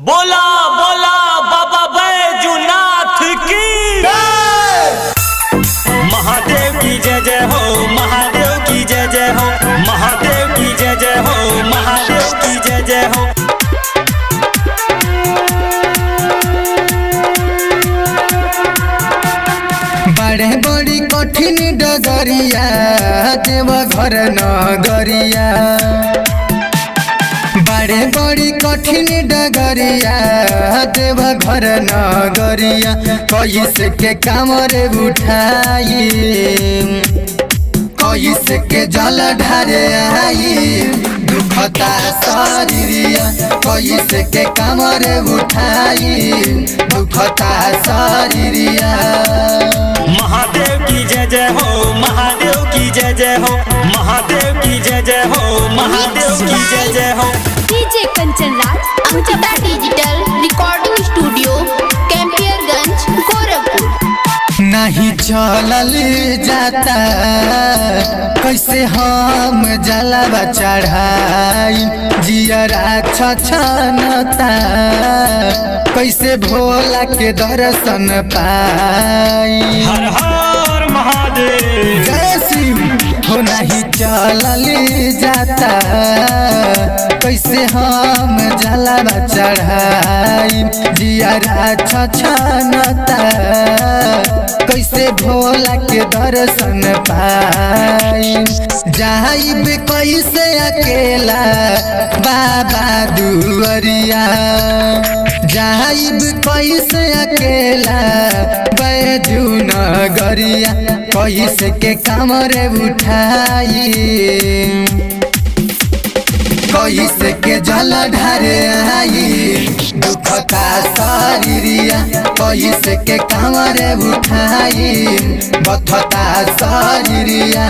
बोला बोला बाबा बैजूनाथ की महादेव की जय जय हो, महादेव की जय जय हो, महादेव की जय जय हो, महादेव की जय जय हो। बड़े बड़ी कठिन डगरिया देव घर नगरिया, बड़े बड़ी कठिन डगरिया देव घर नगरिया, कैसे के कामरे उठाई कैसे के जल ढारे आई दुखता शरीरिया, कैसे के कामरे उठाई दुखता शरीरिया। महादेव की जय जय हो, महादेव की जय जय हो, महादेव की जय जय हो, महादेव की जय जय हो। DJ Kanchan Raj, Ankita digital recording studio, Campierganj, Gorakhpur. नहीं चलल जाता कैसे हम जलवा चढ़ाई, जियरा छछनता कैसे भोला के दर्शन पाई। हर हर महादेव जय शिव हो। नहीं चलल जाता कैसे हम जलवा चढ़ाई, जियरा छछनता कैसे भोला के दर्शन पाई। जाइब कैसे अकेला बाबा दुआरिया, जाइब कैसे अकेला बैजू नगरिया, कैसे के कामरे उठाई कैसे के जल ढारे आई दुखता शरीरिया, कैसे के कामरे उठाई बथता शरीरिया।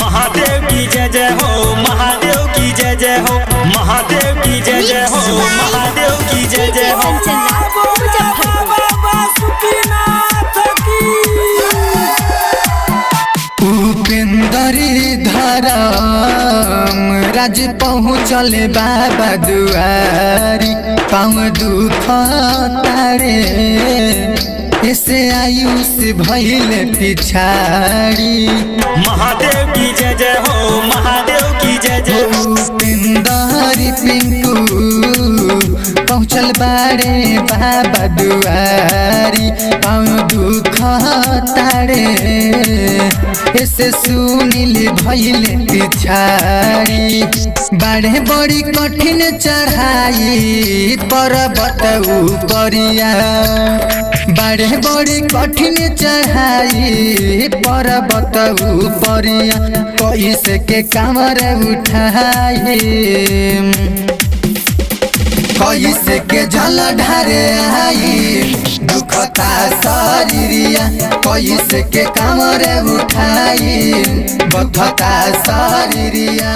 महादेव की जय जय हो, महादेव की जय जय हो, महादेव की जय जय हो, महादेव की जय जय हो। कंचन राज, मुजफ्फरपुर। उपेंद्री धरम राज पहुँचले बाबा दुआरी, पाँव दुख तारे ऐसे आयुष भइले पिछाड़ी। महादेव की जय जय हो, महादेव की जय जय हो। उपेंद्री पिंकू पहुँचल बारे बाबा दुआरी, पाँव दुख तारे ऐसे सुनील भइले पिछाड़ी। बड़े बड़ी कठिन चढ़ाई पर्वत उपरिया, बड़े बड़ी कठिन चढ़ाई पर्वत उपरिया, कैसे के कामरे उठाई कैसे के जल ढारे आई दुखता शरीरिया, कैसे के कामरे उठाई बथता शरीरिया।